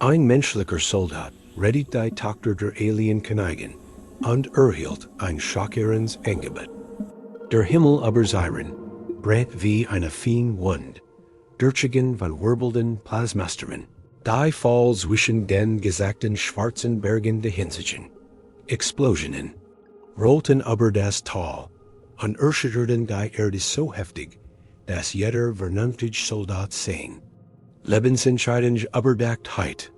Ein Menschlicher Soldat, Rettete, Tochter der Alien-Königin und Erhielt, ein Schockierendes Angebot. Der Himmel über Zyron brennt wie eine feine Wund, Intrigen von wirbelnden Plasmastern. Die Fall zwischen den gesagten schwarzen Bergen dahinsitzen. Explosionen rollten über das Tal und erschütterten die Erde so heftig, dass jeder vernünftige Soldat sehen. Lebensentscheidend überdachtheit.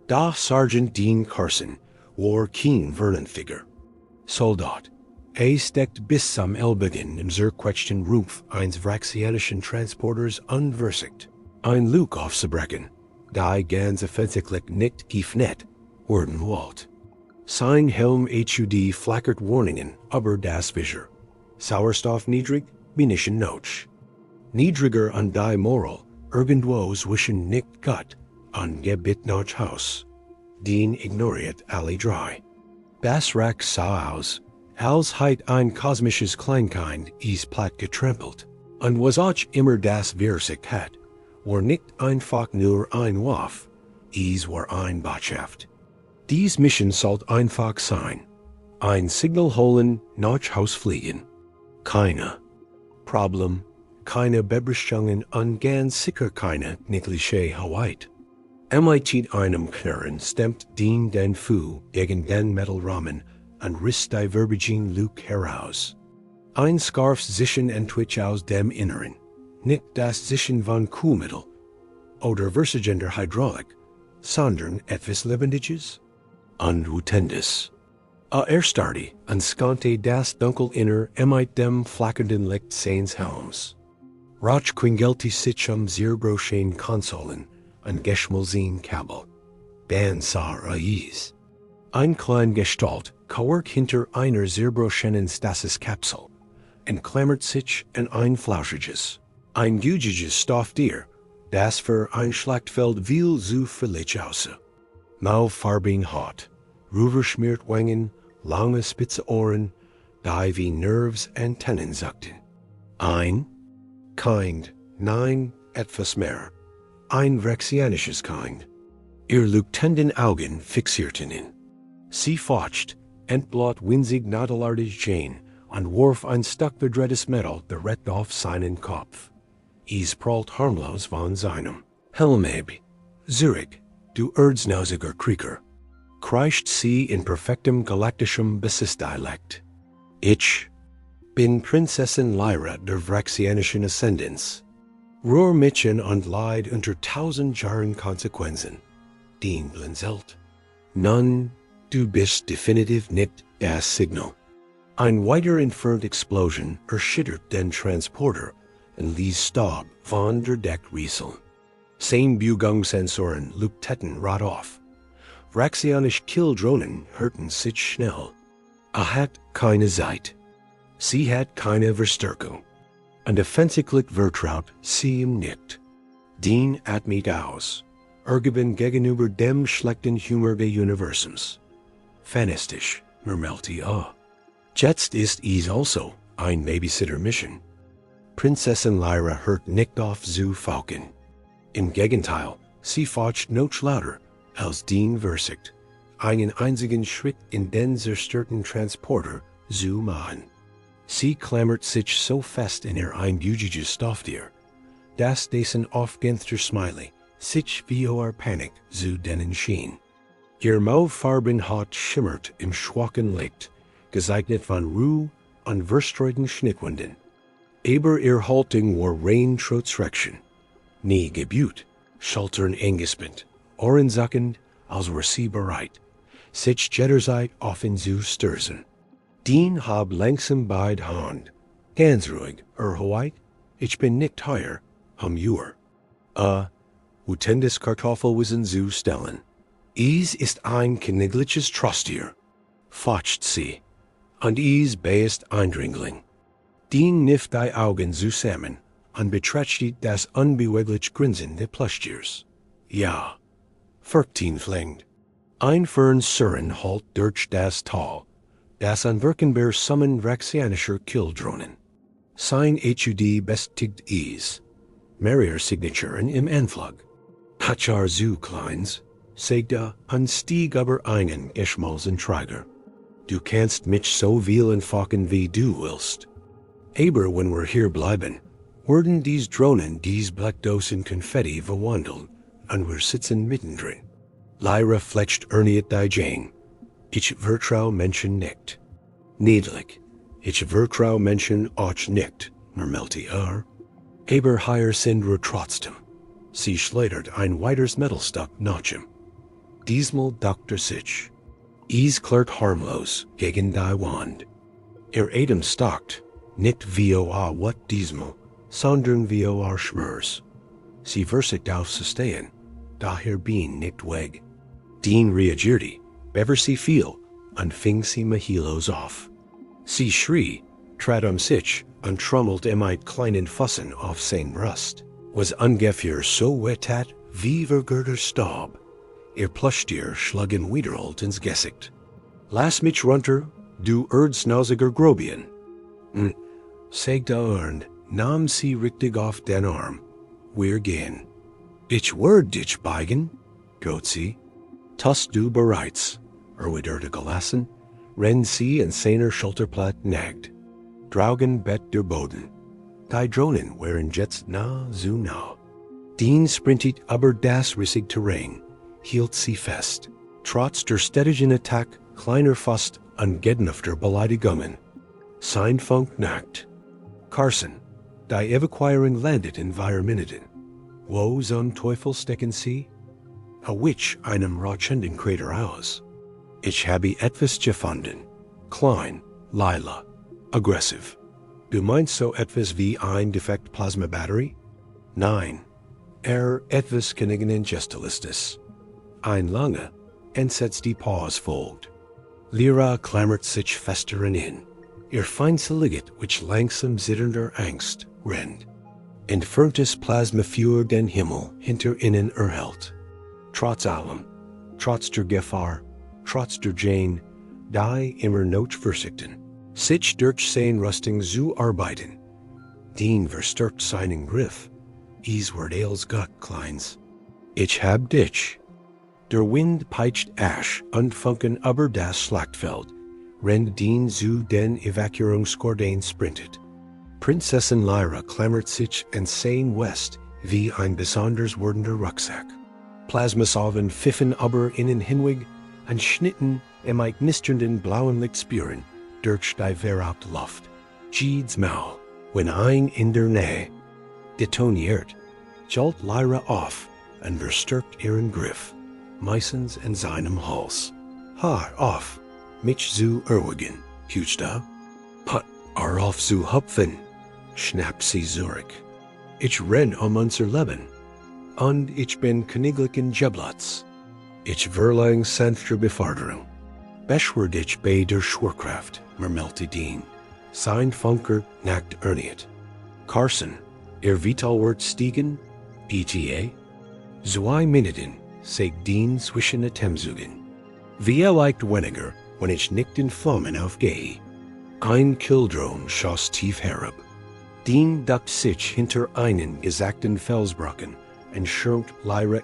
Da Sergeant Dene Carson war kein Verlernfigur. Soldat. Steckt bis zum Ellbeginn im zerquetschten Rumpf eines vraxianischen Transporters unversiegt. Ein Luke aufzubrechen, die ganz offensichtlich nicht geöffnet werden wollte. Sein Helm HUD flackert Warnungen über das Visier. Sauerstoff niedrig, Munition notch. Niedriger an die Moral, irgendwo zwischen nicht Gott Angebot noch Haus. Dene ignoriert alle drei. Basrak sah aus, als heit ein kosmisches Kleinkind is platt getrampelt, und was auch immer das Versicht hat, war nicht einfach nur ein Waf, is war ein Botschaft. Dies Mission sollte einfach sein. Ein Signal holen, nach Haus fliegen. Keine Problem, keine Bebrichungen und ganz sicher keine Negligé Hawaii. Mit einem Knurren stemmt Dene den Fu gegen den Metallrahmen und riss die verbigen Luke heraus. Ein Scarf Zischen entwich aus dem Inneren, nicht das Zischen von Kühlmittel oder versagender Hydraulik, sondern etwas Lebendiges und Wutendes. Erstardi anskante das Dunkel inner mit dem flackernden Licht seines Helms. Rauch quingelti sich zerbrochenen Konsolen und geschmolzen Kabel. Ban sah Ais. Ein klein Gestalt kauert hinter einer zerbrochenen Stasis-Kapsel und klammert sich in ein flauschiges, ein gügiges Stofftier, das für ein Schlachtfeld viel zu völlig aussah. Maufarbigen Haut, rüberschmiert Wangen, lange spitze Ohren, die wie Nervsantennen sagten. Ein Kind, nein, etwas mehr. Ein vraxianisches Kind. Ihr leuchtenden Augen fixierten ihn. Sie faucht, entblot winzig nadelartig Jane und warf ein Stück verdrehtes Metall direkt auf seinen Kopf. Es prallt harmlos von seinem Helmeb. Zurich, du erdsnausiger Krieger, kreischt sie in perfektem galaktischem Bassistdialekt. Ich bin Prinzessin Lyra der vraxianischen Aszendenz. Rohr Mädchen und Leid unter 1000 Jahren Konsequenzen. Dene blinzelt. Nun, du bist definitiv nicht das Signal. Ein weiter entfernt Explosion erschüttert den Transporter und ließ Staub von der Deck rieseln. Sein Bugungssensoren leuchteten rot auf. Vraxianische Killdrohnen hörten sich schnell. Hat keine Zeit. Sie hat keine Verstärkung. Und offensichtlich vertraut sie ihm nicht. Dene atmet aus, ergeben gegenüber dem schlechten Humor des Universums. Fanistisch, murmelte Jetzt ist es also ein Babysitter-Mission. Prinzessin Lyra hört nicht auf zu Falken. Im Gegenteil, sie faucht noch lauter, als Dene versigt, einen einzigen Schritt in den zerstörten Transporter zu machen. Sie klammert sich so fest in ihr einbugiges Stofftier, dass dessen aufgänster Smiley sich wie vor Panik zu denen schien. Ihr mauffarben Haut schimmert im schwachen Licht, gezeichnet von Ruhe und verstreuten Schnittwunden. Aber ihr Haltung war rein trotz Rection. Nie Gebüt, Schultern eingespannt, Ohren sackend, als war sie bereit, sich jederzeit offen zu stürzen. Dene hab langsam beid Hand. Ganz ruhig, Hoheit, ich bin nicht teuer, Jur. Wutendes Kartoffelwissen zu stellen. Es ist ein knigliches Trostier, faucht sie, und es beißt Eindringling. Dene knifft die Augen zusammen und betrachtet das unbeweglich Grinsen des Plüschtiers. Ja, 14 flingt. Ein Fern Surren halt durch das Tal, das an Wirkenbeer summen vraxianischer Killdrohnen. Sein HUD bestigt es. Marier Signaturen im Anflug. Hachar zu Kleins. Segda an stieg aber einen Ishmals Träger. Du kannst mich so vielen faken wie du willst. Aber when we're hier bleiben, werden dies Drohnen dies Blackdosen Konfetti verwandelt, und wir sitzen mittendrin. Lyra fletcht Erhielt die Jane. Ich vertrau Menschen nicht. Niedlich, ich vertrau Menschen auch nicht, murmelte Aber hier sind wir trotzdem. Sie schleudert ein weiteres Metallstück nach ihm. Diesmal Dr. Sich. Klart harmlos gegen die Wand. Atem stockt, nicht VOA what diesmal, sondern VOA Schmers. Sie versucht aufzustehen, daher bin nicht weg. Dean reagierte, bever sie fiel, und fing sie Mahilos auf. Sie schrie, trat sich, und trommelt kleinen Fussen auf sein Brust, was ungefähr so wettat wie vergörter Staub. Plushtier schlagen wiederholt ins Gesicht. Lass mich runter, du erdsnausiger Grobian. Segda nahm sie richtig auf den Arm. Wir gehen. Ich werd dich beigen, droht sie. Tust du bereits, erwiderte gelassen, rennt sie in seiner Schulterplatte nagt. Draugen bett der Boden. Die Drohnen waren jetzt nah zu nah. Dean sprintet aber das rissig Terrain, hielt sie fest. Trotz der städtischen Attack kleiner Fast ungedenfter Beleidigungen. Sein Funk nackt. Carson, die Evacuierung landet in 4 Minuten. Wo zum Teufel stecken sie? A witch einem rauschenden Krater aus. Ich habe etwas gefunden. Klein, Lila, aggressiv. Du meinst so etwas wie ein defekt Plasma Battery? Nein. Etwas Königin Gestalistis. Ein lange, entsetzt die Pause folgt. Lyra klammert sich fester in. Ihr feinste Liget, which langsam zitternder Angst, rennt. Entferntes Plasma für den Himmel hinter ihnen erhält. Trotz allem, trotz der Gefahr, trotz der Jane, die immer not verzichten, sich durch sein Rüstung zu arbeiten. Dean verstärkt seinen Griff. Wird als Gott, Kleins. Ich hab dich. Der Wind peitscht Asch und Funken über das Schlachtfeld, rennt Dean zu den Evakuierungskordein sprintet. Prinzessin Lyra klammert sich in sein West wie ein besonders werdender Rucksack. Plasmasalven pfiffen aber innen hinweg und schnitten knisternden blauen Licht spüren durch die verrauchte Luft. Jeeds Maul, wenn ein in der Nähe detoniert, jolt Lyra auf und verstärkt ihren Griff. Meistens in seinem Hals. Auf, mich zu erwägen, Hüster. Auf zu hupfen, schnappt sie zurück. Ich renn unser Leben, und ich bin königlichen Jeblatz. Ich verlang sanfter Beförderung. Beschwör dich bei der Schwerkraft, murmelte Dean. Sein Funker nackt Erhielt. Carson, Vital wird stiegen, ETA? 2 Minuten, sagt Dean zwischen Atemzügen. Wie leicht weniger, wenn ich nicht in Flammen aufgehe. Ein Killdrone schoss tief herab. Dean duckt sich hinter einen gesagten Felsbrocken und schirmt Lyra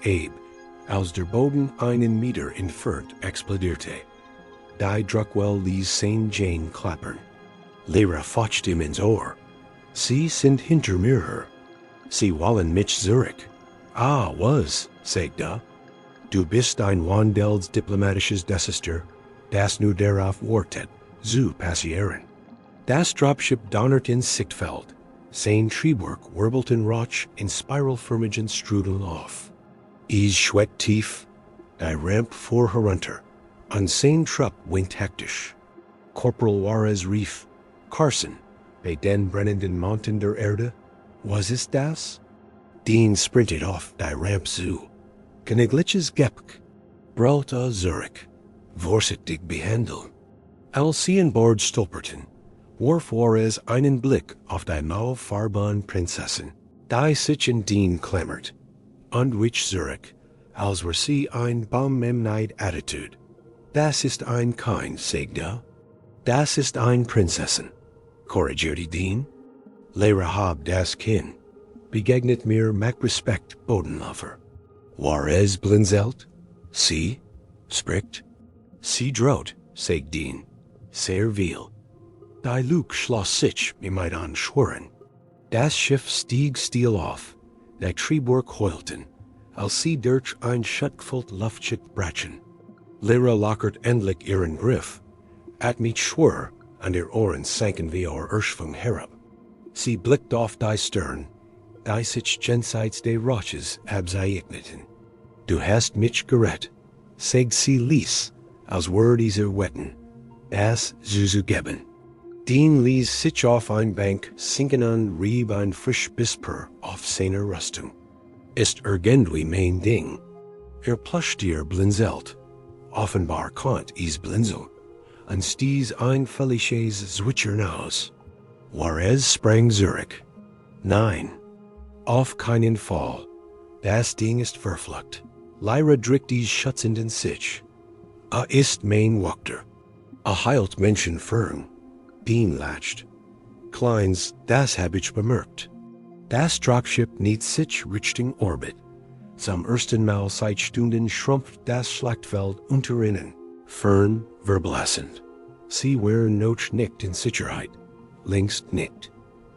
als der Boden einen Meter entfernt explodierte. Die Druckwell ließ St. Jane klappern. Lyra faucht ihm ins Ohr. Sie sind hinter mir. Sie wollen mich zurück. Sagt Du bist ein Wandels diplomatisches Desaster, das nur darauf wartet, zu passieren. Das Dropship donnert ins Sichtfeld. Sein Triebwerk wirbelt in Rauch in spiralförmigen Strudel auf. Schwett tief, die Ramp vor herunter, und sein Trupp winkt hektisch. Corporal Juarez rief, Carson, bei den brennenden Mountain der Erde, was ist das? Dean sprintet auf die Ramp zu. Königliches Gepk, Brauta Zurich, vorsichtig behandeln. Als sie an Bord stolperten, warf Juarez einen Blick auf die Mauerfahrbahn Prinzessin, die sich in Dean klammert, und wich Zurich, als wär sie ein Baumemneid Attitude. Das ist ein Kind, Segda. Das ist ein Prinzessin, korrigierte Dean. Lyra hab das Kind, begegnet mir mit Respekt Bodenlaufer. Juarez blinzelt, Sie, spricht. Sie droht, sagt Dien. Sehr viel. Die Luke schloss sich, might an schwören. Das Schiff stieg still auf. Die Triebwerk heulten. Als sie durch ein Schuttgefüllt Luftschiff brachen. Lyra lockert endlich ihren Griff. At mich schwör, an der Ohren sanken wie Ursprung herab. Sie blickt auf die Stern. Die sich jenseits de Roches abzeichnen. Du hast mich gerett. Seg sie ließ, als word dieser wetten. Das zuzugeben. Dien ließ sich auf ein Bank sinken an rieb ein frisch Bisper auf seiner Rüstung. Ist irgendwie mein Ding. Plüschtier blinzelt. Offenbar konnt is blinzel. Und stieß ein felices Zwitschern aus. Juarez sprang Zurich. Nein. Auf keinen Fall. Das Ding ist verflucht. Lyra drückt dies schutzenden sich. Ist mein Wachter. Heilt Menschen fern. Dien latscht. Kleins, das hab ich bemerkt. Das Dropship nicht sich Richtung Orbit. Zum ersten Mal seit Stunden schrumpft das Schlachtfeld unter ihnen. Fern, verblassend. Sie wären noch nicht in Sicherheit. Längst nicht.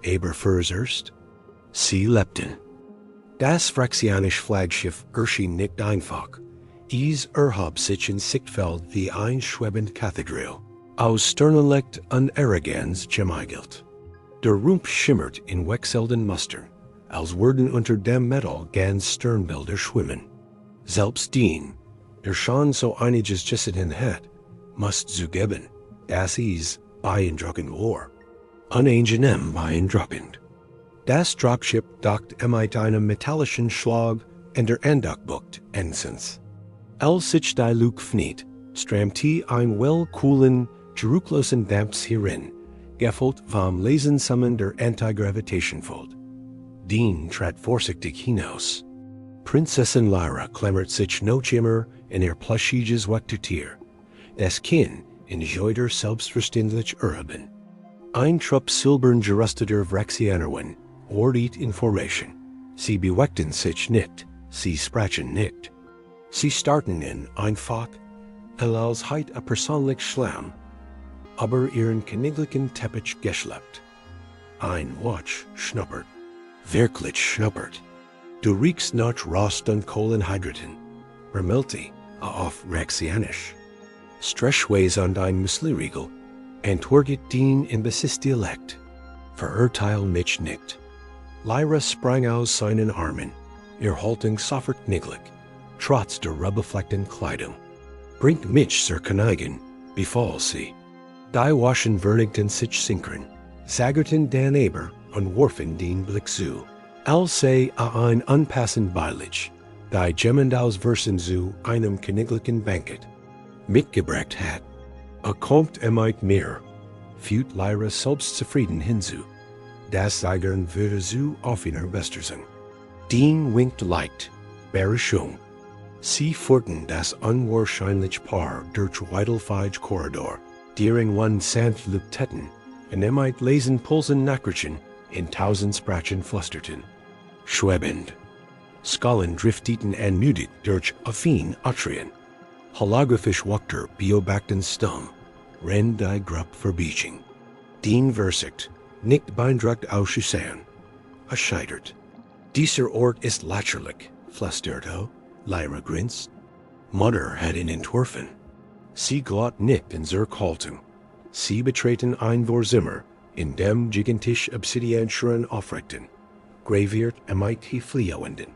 Aber fürs Erst. Sie lebten. Das vraxianische Flaggschiff erschien nicht einfach. Es erhob sich in Sichtfeld wie ein schwebend Kathedral. Aus Sternenlicht und Arroganz gemeigelt. Der Rumpf schimmert in wechselnden Mustern, als würden unter dem Metall ganz Sternbilder schwimmen. Selbst Dien, der schon so einiges gesehen hat, musst zugeben, dass es beeindruckend war. Unangenehm beeindruckend. Das Dropship dockt mit einem metallischen Schlag in der Andockbucht ensigns. Als sich die Luke fniet, strammt ein kühlen, geruchlosen Damps hierin, gefüllt vom Lesensamen der Antigravitation-Fold. Dien trat vorsichtig hinaus. Prinzessin Lyra klammert sich noch immer in ihr pluschiges Wachtetier. Das Kind enjoyt selbstverständlich Urban. Ein Trupp silbern gerüsteter Vraxianerwen ordet Information. Sie beweckten sich nicht, sie sprachen nicht. Sie starten in einfach, als heit a persönlich Schlamm, aber ihren königlichen Teppich geschleppt. Ein Watch schnuppert. Wirklich schnuppert. Du riechst nach Rost und Kohlenhydraten. Vermilti, auf Vraxianisch. Streschweis an dein Müsliriegel, entworget Dien in Bessis-Dialekt. Verurteil mich nicht. Lyra sprang aus seinen Armen, ihr Haltung sofort niggelig, trotz der rubbefleckten Kleidung. Bringt mich zur Königin, befahl sie. Die Waschen wernigten sich synchron, sagerten den Aber und warfen den Blick zu. Als sei ein unpassend Beilich, die jemand aus Versen zu einem königlichen Banket mitgebracht hat. Kommt mit mir, fügt Lyra selbstzufrieden hinzu. Das Seigern würde zu auf ihrer Westersen. Dien winkt leicht, Berischung. Sie fuhrten das unwahrscheinliche Paar durch Weidelfeige Korridor, deren one sanft Luktetten, und lesen Pulsen Nachrichten in tausend Sprachen flusterten. Schwebend. Skallen drifteten entmutigt durch affin Atrien. Holographisch Wachter beobachten stumm, renn die Gruppe verbieching. Dien versigt, nicht beeindruckt aussehen. Scheitert. Dieser Ort ist lächerlich, flüsterte Lyra grinst. Mutter hat ihn entworfen. Sie glott nicht in Zurückhaltung. Sie betreten ein Vorzimmer, in dem gigantisch Obsidian-Schuren aufrechten, graviert die Fliehenden.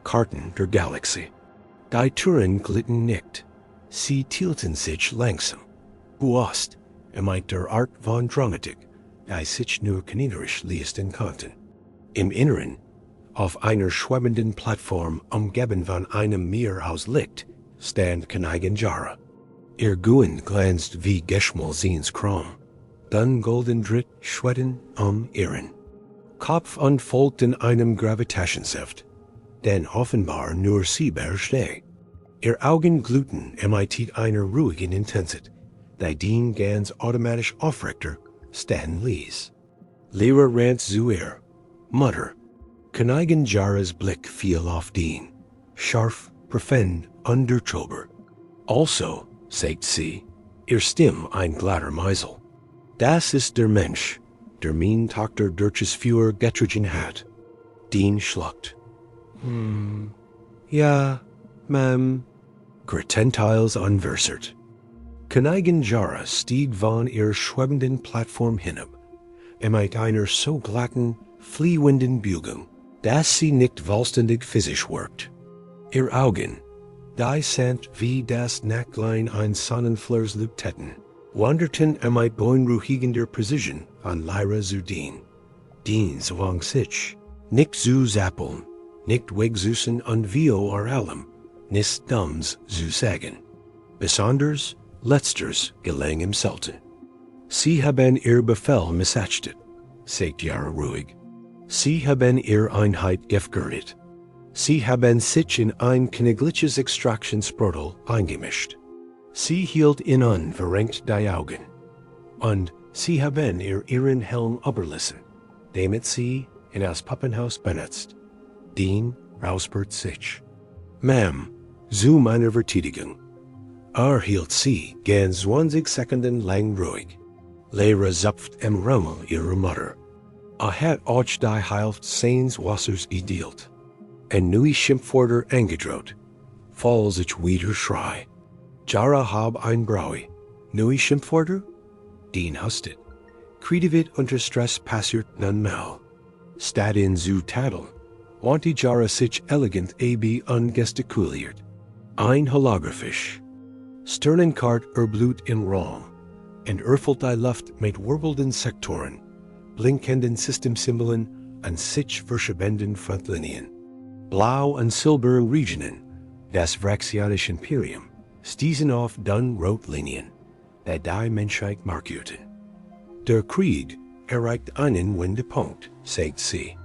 Karten der Galaxie. Die Türen glitten nicht. Sie tielten sich langsam. Buost, der Art von Dramatik, die sich nur kniderisch leisten konnten. Im Inneren, auf einer schwebenden Plattform umgeben von einem Meer aus Licht, stand Königin Jara. Ihr Guen glänzt wie Geschmolzins Kram. Dann golden Dritt schweden ihren Kopf und folgt in einem Gravitationssaft, denn offenbar nur sie beherrschte. Ihr Augen glühten einer ruhigen Intensität, die Dien ganz automatisch aufrechter stehen ließ. Lyra rant zu ihr. Mutter. Königin Jara's Blick fiel auf Dien. Scharf, Prefen Undertober. Also, sagt sie, Stimme ein glatter Meisel. Das ist der Mensch, der mein Tochter durches Führer getrigen hat. Dene schluckt. Ja, Ma'am. Gretentiles unversert. Königin Jara stieg von schwebenden Plattform hinab, mit einer so glatten, fliehenden Biegung, dass sie nicht vollständig physisch wirkt. Ihr Augen, die sind wie das Nachtlein eines Sonnenflers täten, wanderten mit beunruhigender Precision an Lyra zu Dene. Dene zwang sich, nicht zu zappeln, nicht wegzusen und vio allem, nichts Dumms zu sagen. Besonders, letzters gelang ihm selten. Sie haben ihr Befehl missachtet, sagt Jara ruhig. Sie haben ihr Einheit gefährdet. Sie haben sich in ein königliches Extraktionsprotokoll eingemischt. Sie hielt ihnen verrenkt die Augen. Und sie haben ihren Helm überlassen, damit sie in das Puppenhaus benutzt. Dene räuspert sich. Ma'am, zu meiner Verteidigung. Erhielt sie gern 20 Sekunden lang ruhig. Lyra zupft im Rummel ihrer Mutter. Hat euch die Hälfte seines Wassers gedealt. En neue Schimpfwörter angedroht. Falls ich wieder schrei. Jara hab ein Braui. Neue Schimpfwörter? Dene hustet. Kriege unter Stress passiert nun mal. Statt in zu tadeln, wanti Jara sich elegant ungestikuliert. Ein holographisch. Sternenkart Blut in Raum. En erfüllt die Luft mit wirbelnden Sektoren, blinkenden Systemsymbolen und sich verschiebenden Frontlinien. Blau und silberne Regionen, das vraxianische Imperium, stießen auf Rotlinien, die Menschheit markierten. Der Krieg erreicht einen Wendepunkt, sagt sie.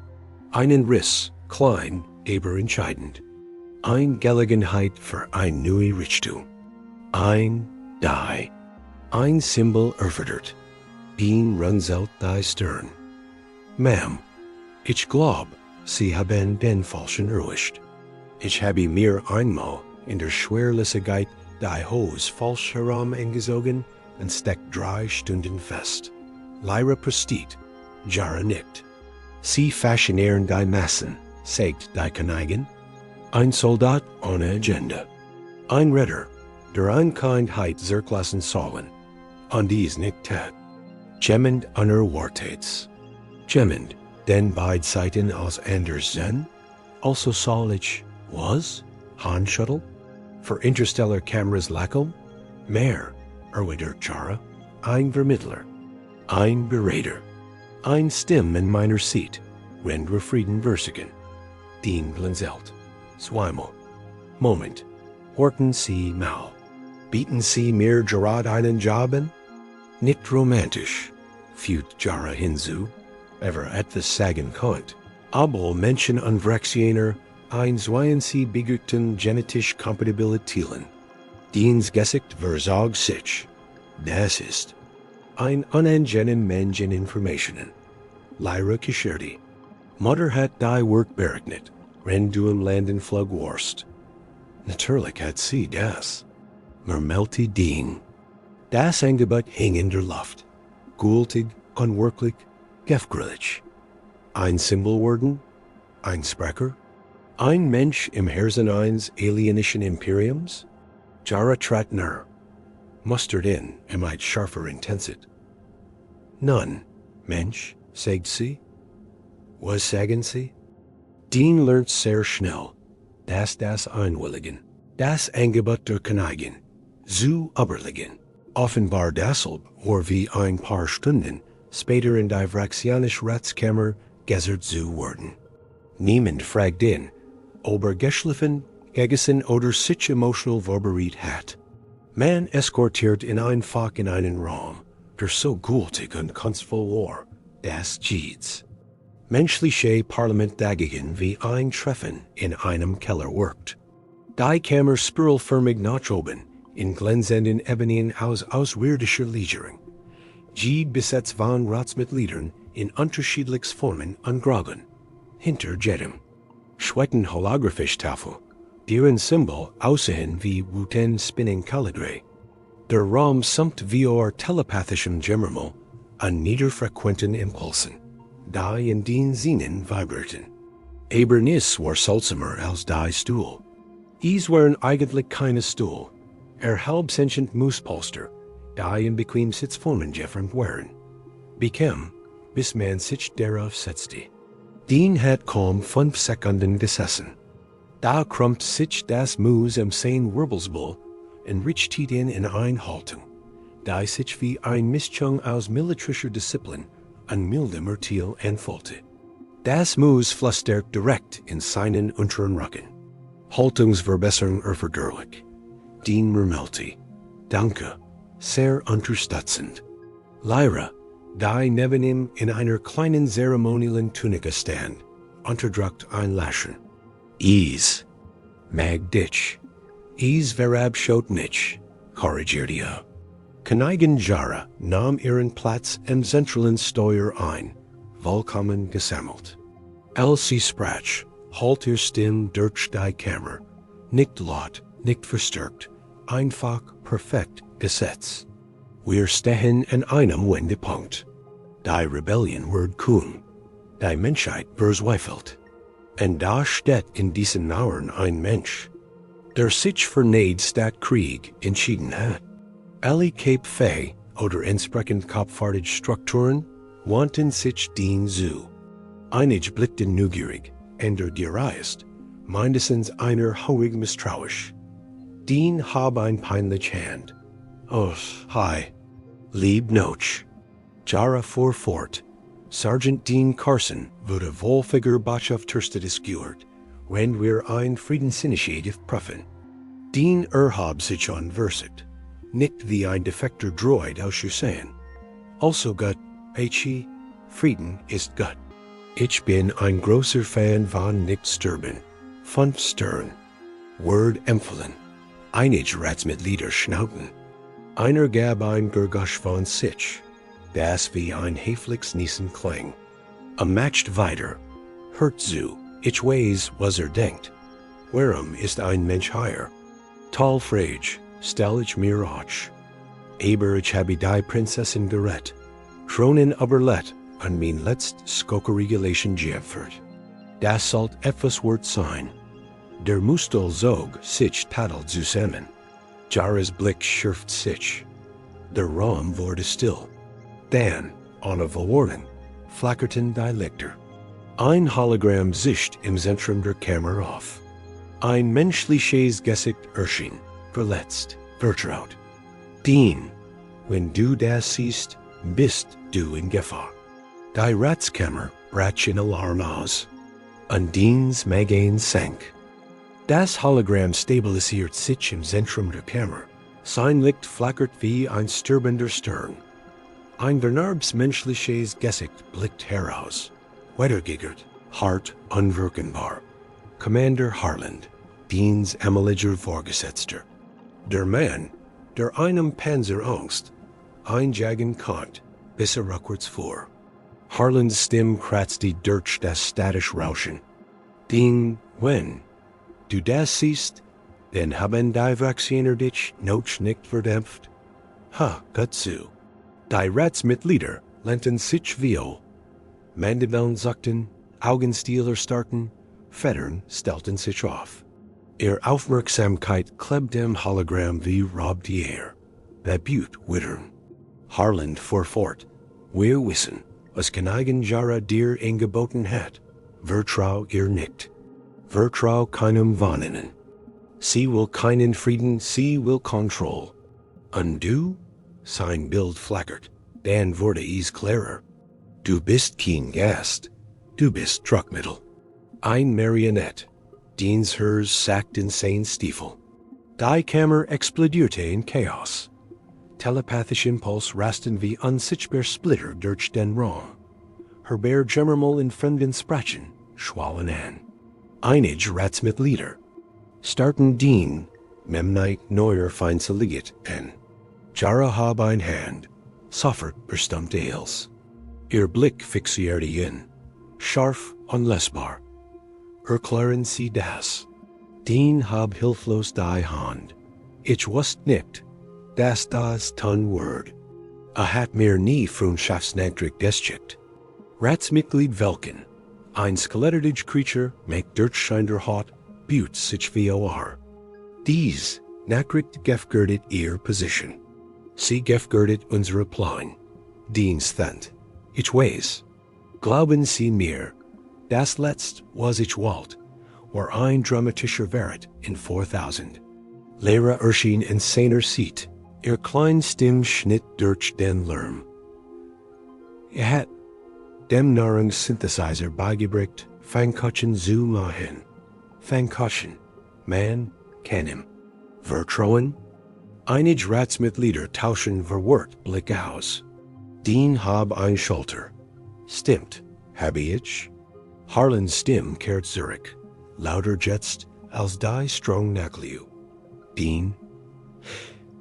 Einen Riss, klein, aber entscheidend. Ein Gelegenheit für ein neue Richtung. Ein Die. Ein Symbol erfordert. Dene runzelt die Stirn. Ma'am, ich glaub, Sie haben den falschen erwischt. Ich habe mir einmal in der Schwerlissigkeit die Hose falsch herum eingesogen und steckt 3 Stunden fest. Lyra protestiert, Jara nickt. Sie faszinieren die Massen, sagt die Königin. Ein Soldat ohne Agenda. Ein Retter, der Einkeindheit zerklassen sollen. Und dies nicht tat. Jemand unerwartets. Jemand, den beide Seiten aus anders sehen, also soll ich, was? Handshuttle? Für interstellar Cameras Lackel? Mehr, erwidert Jara, ein Vermittler, ein Berater, ein Stimme in meiner Seat, wenn wir Frieden versichern. Dene blinzelt. Zweimal. Moment, horten Sie mal. Bieten Sie mir gerade einen Job an? Nicht romantisch, fügt Jara hinzu, ever etwas sagen könnt. Aber Menschen und Vraxianer ein sie begüten genetisch Kompatibilitäten. Denes Gesicht versagt sich. Das ist ein unangenehm Mensch in Informationen. Lyra Kishirdi. Mutter hat die Work berechnet, wenn du im Landen flog warst. Natürlich hat sie das. Murmelte Dene. Das Angebot hing in der Luft. Gültig, unwirklich, gefgrillig. Ein Symbolworden, ein Sprecher, ein Mensch im Herzen eines alienischen Imperiums. Jara trat näher, mustert in mit scharfer Intensität. Nun, Mensch, sagt sie. Was sagen Sie? Dene lernt sehr schnell, dass das Einwilligen, das Angebot der Königin, zu überlegen. Offenbar deshalb war wie ein paar Stunden später in die vraxianische Ratskammer geäußert zu werden. Niemand fragt ihn, ob geschliffen, gegessen oder sich emotional vorbereitet hat. Man eskortiert ihn einfach in einen Raum, der so gültig und kunstvoll war, das Zieht. Menschliche Parlament dagegen wie ein Treffen in einem Keller wirkt. Die Kammer spiralförmig nach oben, in glänzenden Ebenien aus außerirdischer Legierung. Die besetzt von Ratsmitgliedern in unterschiedlichsten Formen und Graden. Hinter jedem. Schwetten holographisch Tafel, Deren Symbol aussehen wie Wuten spinning Kalidre. Der Raum samt vor telepathischen Gemmermel an niederfrequenten Impulsen, die in den Sinnen vibrierten. Aber nichts war seltsamer als die Stuhl. Es waren eigentlich keine Stuhl, halbsentient Moospolster, die in bequem Sitzformen gefremd waren. Bequem, bis man sich darauf setzte. Den hat kaum 5 Sekunden gesessen. Da krummt sich das Moos am sein Wirbelsbull und richtet ihn in Haltung, die sich wie ein Mischung aus militärischer Disziplin und mildem Urteil anfühlte. Das Moos flüstert direkt in seinen unteren Rücken. Haltungsverbesserung erforderlich. Den murmelte, Danke, sehr unterstützend. Lyra, die neben ihm in einer kleinen zeremoniellen Tunika stand, unterdrückt ein Lächeln. Ease, mag dich. Ease verab schot mich, korrigierte er. Königin Jara nahm ihren Platz im zentralen Steuer ein, vollkommen gesammelt. Elsie sprach, halt ihr Stimme durch die Kammer, nicht laut, nicht verstärkt, einfach perfekt gesetzt. Wir stehen in einem Wendepunkt. Die Rebellion wird kuhn, die Menschheit verzweifelt. Und da steht in diesen Auern ein Mensch, der sich für den Staat Krieg entschieden hat. Alle Cape Fay oder entsprechend kopfhartige Strukturen wandten sich den zu. Einige blickten neugierig, und der gereist, mindestens einer haurig misstrauisch. Den hab ein peinlich Hand. Oh, hi. Lieb Noch. Jara fuhr fort. Sergeant Dene Carson wurde wohlfiger Botschafterste diskutiert, wenn wir ein Friedensinitiative prüfen. Den hab sich anversigt, nicht wie ein defekter Droid aus Hussein. Also gut, H.E. Frieden ist gut. Ich bin ein großer Fan von nicht sterben, von stören. Word empfehlen. Einige Ratsmitglieder schnauten. Einer gab ein Gergasch von sich, das wie ein Häflichs Niesen klang. Macht weiter. Hört zu, ich weiß, was denkt. Warum ist ein Mensch hier? Tal Frage, stell ich mir auch. Aber ich habe die Prinzessin gerett. Tronen aber let an mein letzt Schockierendes geopfert. Das sollt etwas wert sein. Der Mustel zog sich tadelt zusammen. Jara's Blick schürft sich. Der Raum wurde still. Dann, ohne Verwarnung, flackerten die Lichter. Ein Hologramm sicht im Zentrum der Kammer auf. Ein menschliches Gesicht erschien, verletzt, vertraut. Dene, wenn du das siehst, bist du in Gefahr. Die Ratskammer brach in Alarm aus. Und Denes Magen sank. Das Hologramm stabilisiert sich im Zentrum der Kammer. Sein Licht flackert wie ein stirbender Stern. Ein Bernarbs menschliches Gesicht blickt heraus. Wettergiggert, hart, unwirkenbar. Commander Harland, Denes ameliger Vorgesetzter. Der Mann, der einem Panzer Angst, einjagen konnt, bis rückwärts fuhr. Harlands Stimme kratzte durch das statisch Rauschen. Dene, wenn du das siehst, dann haben die Vraxianer dich noch nicht verdämpft. Ha, gut so. Die Ratsmitglieder lehnten sich wie Mandibeln zuckten, Augenstiel erstarrten, Federn stellten sich auf. Ihre Aufmerksamkeit klebt dem Hologramm wie Rob Dier. Babut wittern. Harland fuhr fort. Wir wissen, was Königin Jara dir angeboten hat. Vertrau ihr nicht. Vertrau keinem von ihnen. Sie will keinen Frieden, sie will Kontroll. Und du? Sein Bild flackert, dann wurde es klarer. Du bist kein Gast, du bist Druckmittel. Ein Marionette, Denes hers sackt in sein Stiefel. Die Kammer explodierte in Chaos. Telepathisch Impuls rasten wie unsichtbar Splitter durch den Raum. Herber Gemmermol in fremden Sprachen schwallen an. Einige Ratsmitglieder starten Dene, Memnite neuer Feindseliget an. Jara hab ein Hand, sofort verstummt els. Ihr Blick fixierte ihn, scharf, unlesbar. Erklären Sie das. Den hab hilflos die Hand. Ich wust nicht, dass das tun word. Hat mir nie Freundschaftsnachricht geschickt. Ratsmitglied Welken. Ein skelettige Creature, make dirt shinder hot, butte sich vor. Dies, Nachricht gefgürdet ihr Position. Sie gefgürdet unsere Plan. Dienstend. Ich weiß. Glauben Sie mir, das letzt was ich wollt, war ein dramatischer Wert in 4000. Lehrer erschien in seiner Seat, ihr klein Stimm schnitt durch den Lärm. Hat dem Nahrungssynthesizer beigebracht, Fangkutschen zu machen. Fangkutschen, man kann ihm. Vertrauen? Einige Ratsmitglieder tauschen Verwort Blick aus. Den hab ein Schulter. Stimmt, habe ich? Harlands Stimm kehrt zurück, lauter jetzt als die strong Nagliu. Den?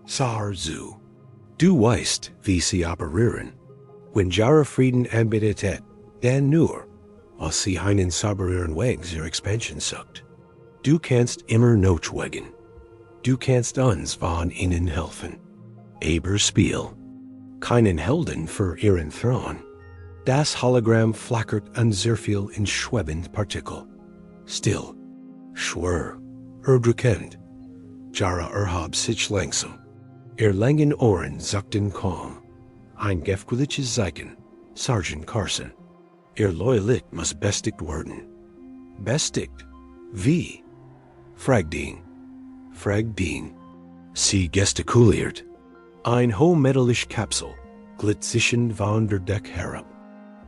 Sar zu. Du weißt, wie sie operieren. Wenn Jara Frieden anbietet, dann nur, als sie einen sauberen Weg zur Expansion sucht. Du kannst immer notwegen. Du kannst uns von ihnen helfen. Aber Spiel. Keinen Helden für ihren Thron. Das Hologramm flackert an sehr viel in schwebend Partikel. Still. Schwör. Erdrückend. Jara erhob sich langsam. Langen Ohren sagten kaum. Ein gefquilliges Zeichen. Sergeant Carson. Loyalität muss bestigt werden. Bestigt? Wie? Fragdien. Sie gestikuliert. Ein hochmetallisch Kapsel glitt zwischen von der Deck herab.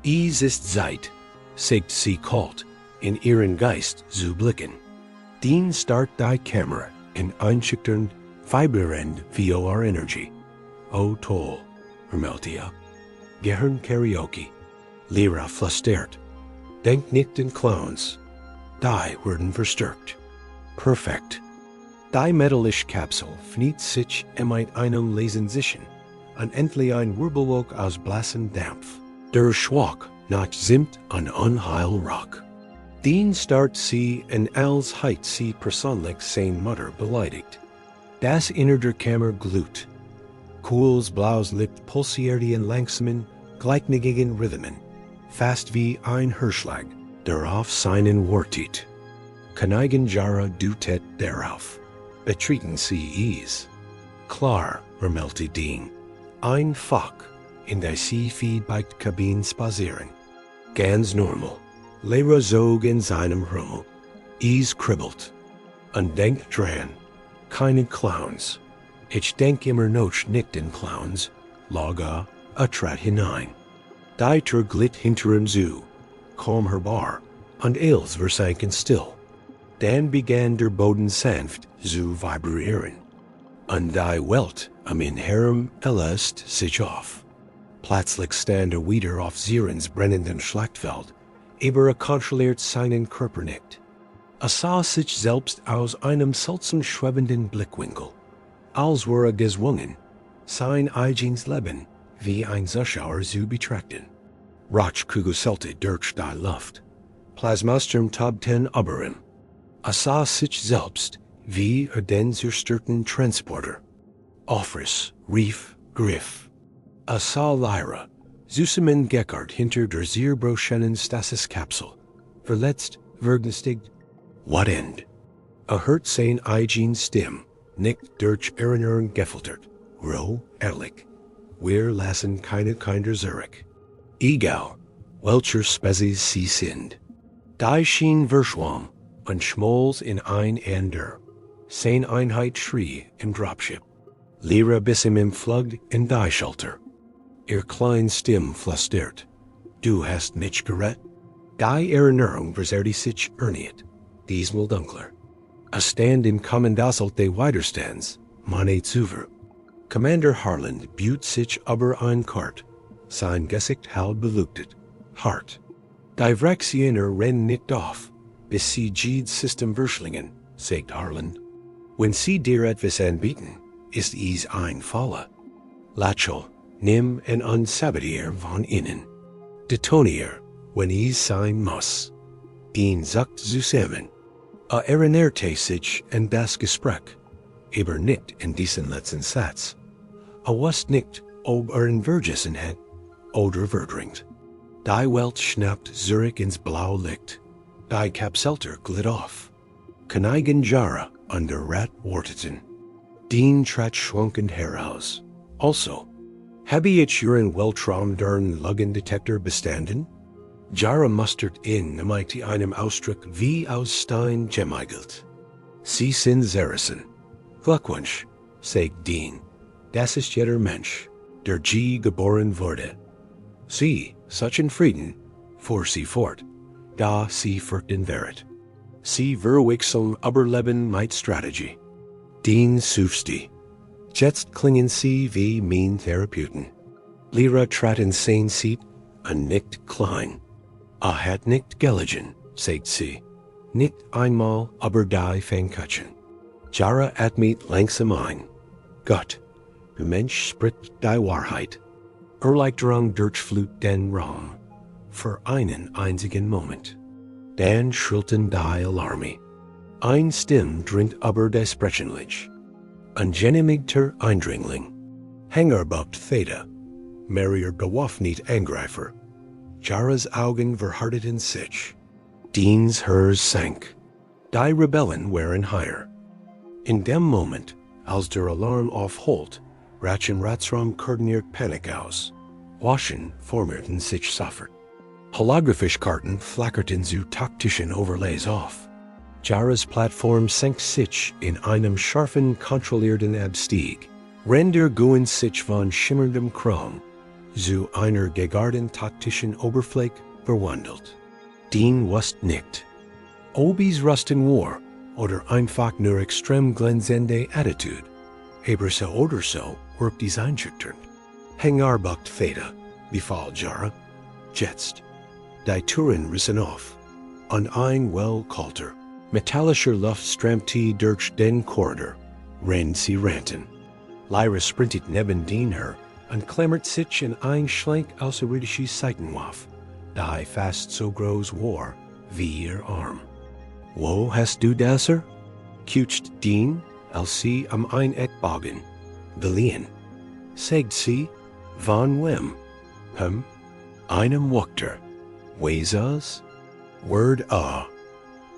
Es ist Zeit, sagt sie kalt, in ihren Geist zu blicken. Den start die Kamera in einschüchternd, vibrierend VOR Energy. Oh toll, Hermeltia. Gehirn Karaoke. Lyra flüstert. Denk nicht in Clowns. Die werden verstärkt. Perfekt. Die metallische Kapsel fniet sich einem Lesen sichen, an endlich ein Wirbelwolk aus blassem Dampf. Der Schwach nach Zimt an Unheil Rock. Den start sie en als heit sie persönlich sein Mutter beleidigt. Das Inner der Kammer glut. Cools blaues Licht pulsierte in langsamen, gleichmäßigen Rhythmen, fast wie ein Hirschlag, darauf seinen wartet. Königin Jara dutet darauf. Betreten sie es. Klar, vermeldete Den. Ein Fach in der Seefeedbike-Kabine spazieren. Ganz normal. Lehrer zog in seinem Rummel. Es kribbelt. Und denkt dran. Keine Clowns. Ich denk immer noch nicht in Clowns. Laga, trat hinein. Die Tür glitt hinter ihm zu. Kaum hörbar. Und alles versanken still. Dann begann der Boden sanft zu vibrieren. Und die Welt am Inherem löst sich auf. Plötzlich stand wieder auf Zyrons brennenden Schlachtfeld, aber kontrolliert seinen Körper nicht. Sah sich selbst aus einem seltsam schwebenden Blickwinkel, als wäre gezwungen, sein eigenes Leben wie ein Zuschauer zu betrachten. Rauchkugelselte durch die Luft. Plasmastrom tobten über ihm. Sah sich selbst wie den zerstörten Transporter. Offris, rief, griff. Sah Lyra, Zusammen Geckert hinter der zerbrochenen Stasis-Kapsel. Verletzt, vergünstigt. What end? Hört sein eigen Stimm, nicht durch Erinnern gefiltert. Roh, ehrlich. Wir lassen keine Kinder zurück. Egal, welcher Spezies sie sind. Die schien verschwamm und schmolz in ein Ender. Sein Einheit schrie im Dropship. Lyra bis ihm im Flug in die Shelter. Ihr klein Stimm flüstert. Du hast mich gerettet. Die Erinnerung verzerrte sich erneut, diesmal dunkler. Stand in Kommandantshalte Widerstands, meine Zuver. Commander Harland buht sich über ein Kart, sein Gesicht halb beleuchtet, hart. Die Vraxianer rennen nicht auf, bis sie Jeeds System verschlingen, sagt Harland. Wenn sie dir etwas anbieten, ist es ein Falle. Lachel, nimm en unsabotier von innen. Detonier, wenn es sein muss. Den sagt zusammen. Erinerte sich en das Gespräch, aber nicht in diesen letzten Satz. Was nicht, ob in Vergessenheit oder verdrängt. Die Welt schnappt Zurich ins Blau Licht. Die Kapselter glitt auf. Königin Jara under Rat Rettete. Dene trat schwankend heraus. Also, habe ich Ihren Weltraumdern Lügendetektor bestanden? Jara mustert in mit einem Ausdruck wie aus Stein gemeigelt. Sie sind Zerrissen. Glückwunsch, sagt Dene. Das ist jeder Mensch, der je geboren wurde. Sie, such in Frieden, fuhr sie fort, da sie fürchten wäret. Sie verwechseln Überleben mit Strategie. Dene suchst Jetzt klingen sie wie mein Therapeuten. Lyra trat in sein Seat und nickt klein. Hat nicht gelegen, sagt sie. Nicht einmal, aber die Fängkatchen. Jara atmet langsam ein. Gott, der Mensch spricht die Wahrheit. Erleichterung durchflut den Raum. Für einen einzigen Moment. Dann schrillten die Alarme. Ein Stimm dringt aber desprechenlich. Ein genehmigter Eindringling. Angebot Theta. Merrier gewaffnet Angreifer. Jara's Augen verhärteten sich. Dene's Hers sank. Die Rebellen waren higher. In dem Moment, als der Alarm aufholt, rachen Ratsraum koordiniert Panik aus. Waschen formierten sich sofort. Holographischkarten flackerten zu taktischen Overlays auf. Jara's Plattform sank sich in einem scharfen, kontrollierten Abstieg. Render guen sich von schimmerndem Chrom zu einer gegarden taktischen Oberfläche verwandelt. Dene wusste nicht, ob es Rusten war oder einfach nur extrem glänzende Attitude. Aber so oder so wirkt dies einschüchternd. Angebot Theta, befahl Jara. Jetzt. Die Türen rissen auf. An ein kalter, metallischer Luft strömte durch den Korridor. Rennt sie rannten. Lyra sprintet neben Dene her und klammert sich in ein schlank außerirdisches Seitenwaffe, die fast so groß war wie ihr Arm. Wo hast du das? Kutscht Dene, als sie am Eineck bogen. Beliehen. Sagt sie, von wem? Einem Tochter. Weisas? Word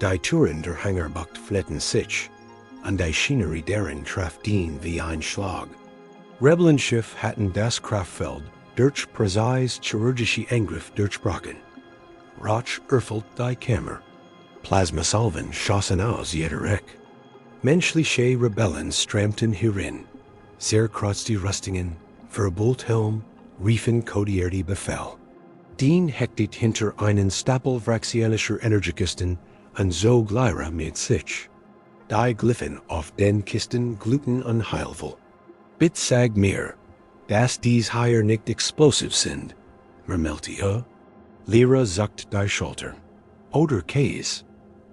Die Türen der Angebot fletten sich, und die Schinerie deren traf Dene wie ein Schlag. Rebellenschiff hatten das Kraftfeld durch präzise chirurgische Angriff durchbrochen. Rauch erfüllt die Kammer. Plasmasalven schossen aus jeder Eck. Menschliche Rebellen strömten hierin. Zerkreuzte Rüstungen, verbult Helm, riefen kodierte Befehl. Dene hechtet hinter einen Stapel vraxianischer Energikisten und zog Lyra mit sich. Die Glyphen auf den Kisten glühten unheilvoll. Bitte sag mir, dass dies hier nicht explosiv sind, murmelte Lyra zuckt die Schultern. Oder Käse.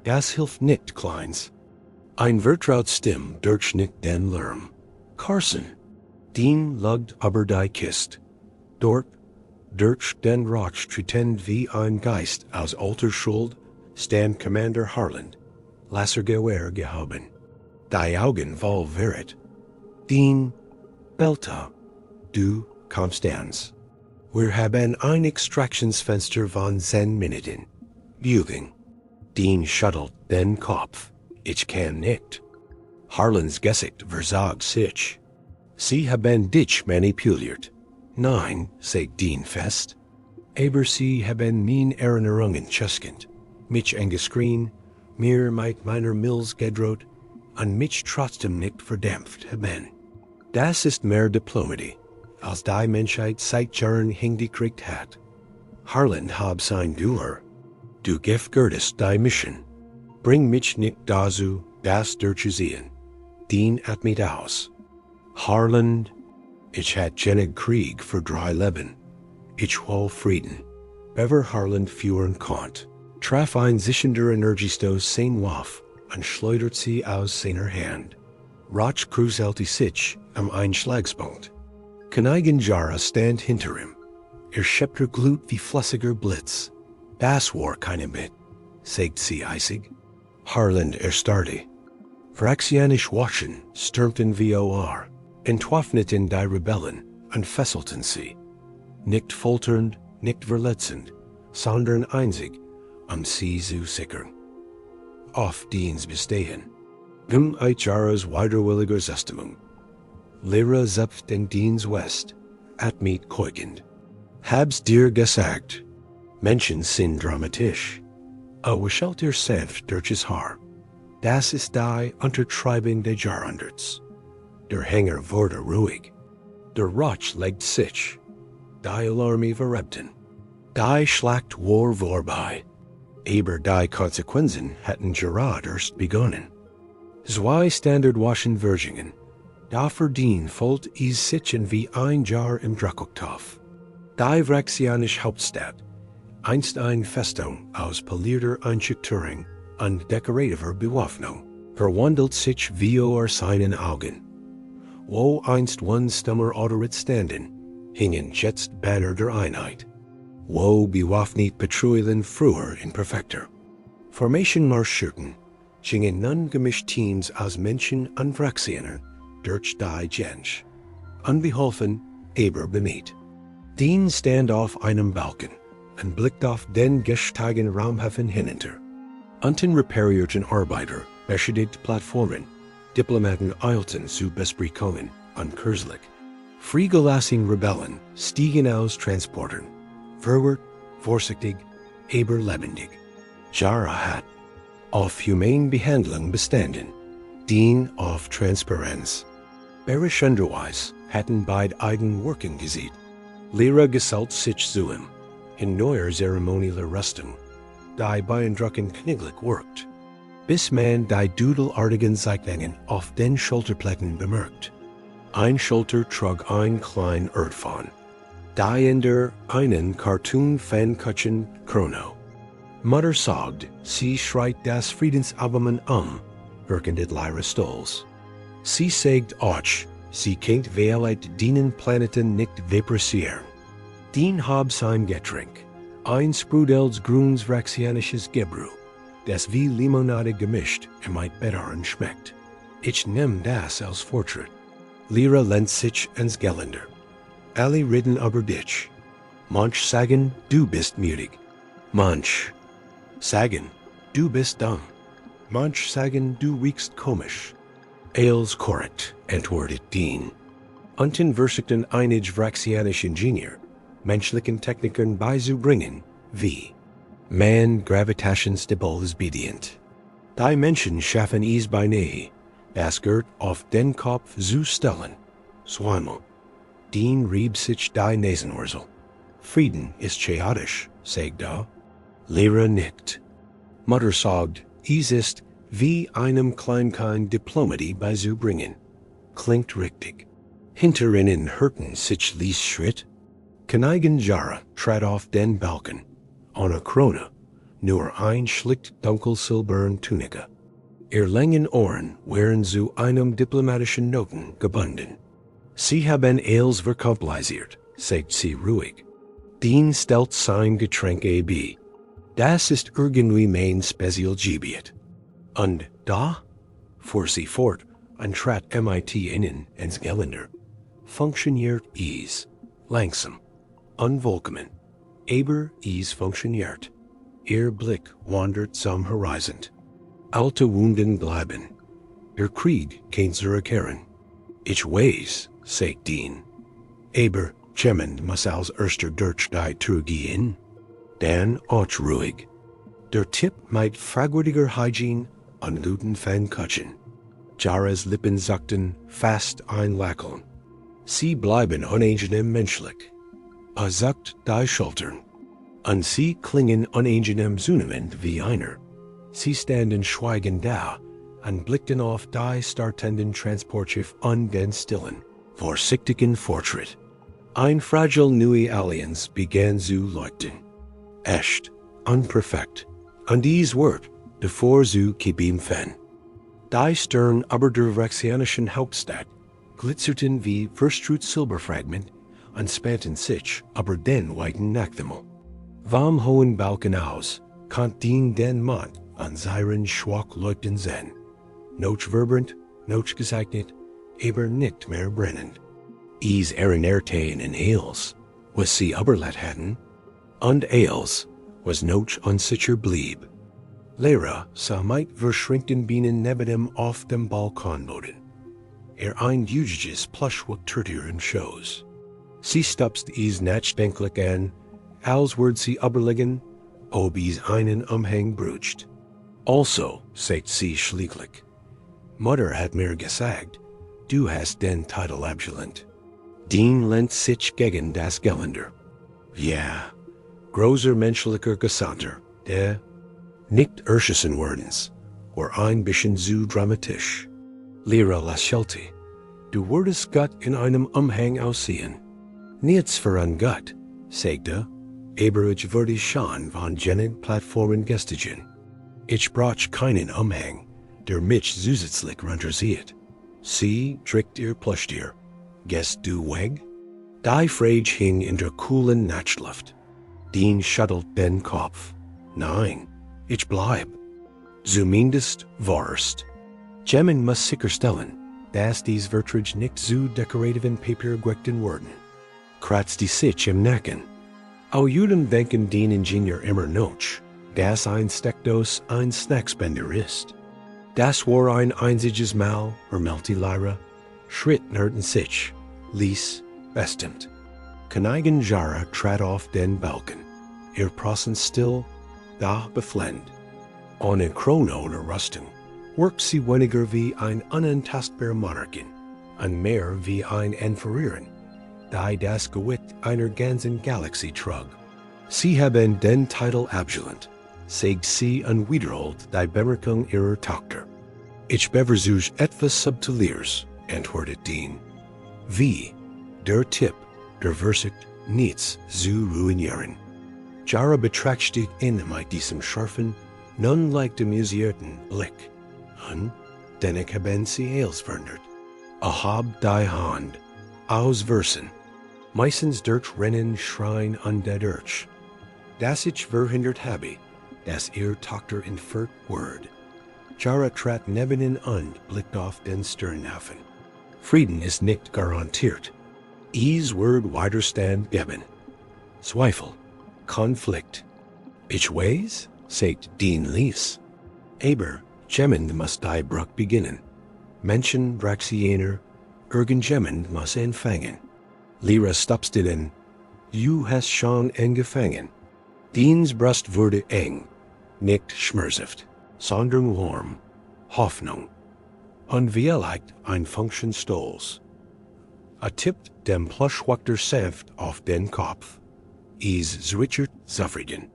Das hilft nicht, Kleins. Ein vertraut Stimm durchschnitt den Lärm. Carson. Dene lugt aber die Kist. Dort, durch den Rauch tretend wie ein Geist aus alter Schuld, stand Commander Harland, Lassergewehr gehoben. Die Augen voll Verret. Dene, Belta, du Konstanz. Wir haben ein Extraktionsfenster von 10 Minuten. Bugen. Dene schüttelt den Kopf. Ich kann nicht. Harlands Gesicht versagt sich. Sie haben dich manipuliert. Nein, sagt Dene fest. Aber sie haben mein Erinnerungen tschüskend. Mich angescreen, mir mit meiner Mills gedroht, und mich trotzdem nicht verdämpft haben. Das ist mehr Diplomatie, als die Menschheit seit Jahren hingekriegt hat. Harland hab sein Duer. Du gefährdest die Mission. Bring mich nicht dazu, das durchzusehen. Dene atmet aus. Harland, ich hat genig Krieg für 3 Leben. Ich will Frieden. Bever Harland führen konnt, traf ein sichender Energiestoß sein Waff und schleudert sie aus seiner Hand. Rauch kruselte sich am Einschlagspunkt. Königin Jara stand hinter ihm. Ihr Schepter glut wie flüssiger Blitz. Das war keine Bit, sagt sie eisig. Harland Starde. Vraxianische Waschen stürmten vor, entwaffneten die Rebellen und fesselten sie. Nicht folternd, nicht verletzend, sondern einzig, sie zu sichern. Auf Diens bestehen. Nun Jaras widerwilliger Zustimmung. Lehrer zepft den Diens West, Atmiet keugend. Hab's dir gesagt. Menschen sind dramatisch. Wisselt ihr sanft durch das Haar. Das ist die Untertreibung der Jahrhunderts. Der Hänger wurde ruhig. Der Rotsch legt sich. Die Alarme verrebten. Die Schlacht war vorbei. Aber die Konsequenzen hatten gerade erst begonnen. Zwei Standardwaschen-Versionen. Da verdient folgt is sitzen wie ein Jahr im Dracoktoff. Die vraxianische Hauptstadt, einst eine Festung aus polierter Einschüchterung und dekorativer Bewaffnung, verwandelt sich vor seinen Augen. Wo einst one stummer Autorit standen, hingen jetzt Banner der Einheit. Wo bewaffnet Patrouillen früher in Perfekter. Formation marschierten, gingen nun gemischt Teams aus Menschen und Vraxianer durch die Gensch. Unbeholfen, aber bemüht. Dean stand auf einem Balken und blickt auf den gesteigen Raumhafen hinunter. Unten reparierten Arbeiter beschädigte Plattformen, Diplomaten eilten zu besprechen und kürzlich. Freigelassene Rebellen stiegen aus Transportern, vorwärts, vorsichtig, aber lebendig. Jara hat auf humane Behandlung bestanden, Dean auf Transparenz. Bereschenderweise hatten beide eigen Worken gesehen. Lehrer gesellt sich zu ihm, in neuer zeremonieller Rüstung, die beeindruckend kniglich wirkt, bis man die dudelartigen Zeichnungen auf den Schulterplatten bemerkt. Ein Schulter trug ein klein Erdfahn, die in der einen Cartoon-Fankutschen Chrono. Mutter sagt, sie schreit das Friedensabkommen wirkendet Lyra Stolz. Sie sagt auch, sie kennt Wehrleit dienen Planeten nicht depressieren. Dien hab sein Getränk, ein Sprudels Gruns Vraxianisches Gebru, das wie Limonade gemischt meid betteren schmeckt. Ich nehm das als Fortschritt. Lyra lehnt sich ans Geländer. Alle reden aber dich. Manch sagen, du bist müdig. Manch sagen, du bist dumm. Manch sagen, du riechst komisch. Als korrekt, antwortet Dean. Unten versichten einig Vraxianisch Ingenieur, menschlichen Technikern beizubringen, wie man gravitationsstabilisbedient. Die Menschen schaffen es beinahe, das Gert auf den Kopf zu stellen. Zweimal. Dean rieb sich die Nasenwurzel. Frieden ist chaotisch, sagt da. Lehrer nickt. Mutter sagt, es ist wie einem Kleinkind Diplomatie beizubringen. Klingt richtig. Hinter ihnen hörten sich Lies Schritt. Königin Jara trat auf den Balken. Ohne Krone, nur ein schlicht dunkelsilbern Tunika. Ihr langen Ohren wären zu einem diplomatischen Noten gebunden. Sie haben alles verkompliziert, sagt sie ruhig. Dean stellt sein Getränk ab. Das ist irgendwie mein Spezialgebiet. Und da, fuhr sie fort und trat MIT innen ins Geländer, funktioniert es, langsam, unvollkommen, aber es funktioniert. Ihr Blick wandert zum Horizont. Alte Wunden bleiben. Der Krieg kann zurückkehren. Ich weiß, sagt Dean. Aber jemand muss als erster durch die Tür gehen. Dann auch ruhig. Der Tipp mit fragwürdiger Hygiene und Luten Fankutschen. Jaras Lippen sagten fast ein Lächeln. Sie bleiben unangenehm menschlich. Sagt die Schultern. Und sie klingen unangenehm zunehmend wie einer. Sie standen schweigend da und blickten auf die startenden Transportschiff und den stillen, vorsichtigen Fortschritt. Ein fragile neue Allianz begann zu leuchten. Echt, unperfekt, und dies Wort, davor zu Kibim Fen. Die Stern aber der Vraxianischen Hauptstadt glitzerten wie verstrut Silberfragment und spannten sich aber den weiten Nachthimmel. Vom hohen Balken aus konnte den Mond an Zyron schwach leuten zen. Noch verbrand, noch gezeichnet, aber nicht mehr brennend. Is Erhielt in Ales, was sie Uberlet hadden, und Ales was noch unsicher blieb. Lera sa might verschrinkten bienen neben dem auf dem Balkon boden. Ein jugiges plushwook tertieren shows. Sie stupst is nachdenklich an, als word sie überlegen, ob is einen Umhang brucht. Also, sagt sie schlieglich, Mutter hat mir gesagt, du hast den Titel abgelehnt. Den lehnt sich gegen das Geländer. Ja, großer menschlicher Gesandter, der nicht erschießen werdens, or ein bisschen zu dramatisch. Lera lächelte, du würdest Gott in einem Umhang aussehen. Nichts für ein Gott, sagte, aber ich würde schon von jenen Plattformen gestigen. Ich brauch keinen Umhang, der mich zusätzlich runterzieht. Sie trägt ihr Plüschtier. Gehst du weg? Die Frage hing in der kühlen Nachtluft. Dean schüttelt den Kopf. Nein, ich bleib. Zumindest warst. Jemmen muss sicherstellen, dass dies Vertrag nicht zu dekorativen Papier gewackten worden. Kratzt die sich im Nacken. Au Juden denken den Ingenieur immer noch, dass ein Steckdose ein Snackspender ist. Das war ein einziges Mal, melti Lyra, Schritt nerden sich, ließ, bestimmt. Königin Jara trat auf den Balken, ihr Prossen still, da beflennt. Ohne Krone oder Rüstung, workt sie weniger wie ein unantastbar Monarchin, und mehr wie ein Entführerin, die das Gewicht einer ganzen Galaxie trug. Sie haben den Titel abgelehnt, sagt sie und wiederholt die Bemerkung ihrer Tochter. Ich beversuche etwas Subtiliers, antwortet Dean. Wie, der Tipp, der Versicht, nichts zu ruinieren. Jara betrachtet dich in mit diesem scharfen, nun leicht amusierten Blick. Und, denn ich haben sie eils verndert. Hab die Hand, ausversen. Meistens dort rennen schreien an der Dirch. Das ich verhindert habe, dass ihr Tochter entführt word. Jara trat neben ihn und blickt auf den Sternhafen. Frieden ist nicht garantiert. Is word Widerstand geben. Zweifel, Konflikt. Ich weiß, sagt Dean Lies. Aber jemand muss die Bruch beginnen. Menschen, vraxianer, irgendjemand muss empfangen. Lera stupste den. Du hast schon angefangen. Deans Brust wurde eng, nicht schmerzhaft, sondern warm, Hoffnung. Und vielleicht ein Function Stolz. Tippt dem Pluschwachter sanft auf den Kopf. Is zwitschert zufrieden.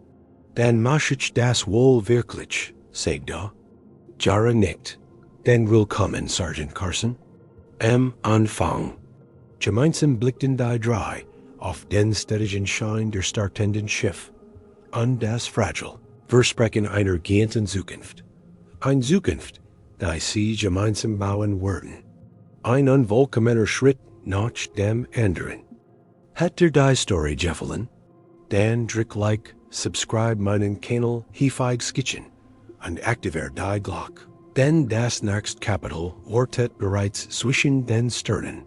Dann mach ich das wohl wirklich, sagt er. Jara nickt. Dann willkommen, Sergeant Carson. Anfang. Gemeinsam blickten die drei auf den städtischen Schein der startenden Schiff. Und das fragil, versprechen einer gehenden Zukunft. Ein Zukunft, die sie gemeinsam bauen würden. Ein unvollkommener Schritt nach dem anderen. Hat die Story gefallen? Dann drück subscribe meinen Kanal HFY Geschichte und aktiviere die Glocke. Denn das nächste Kapitel wartet bereits zwischen den Sternen.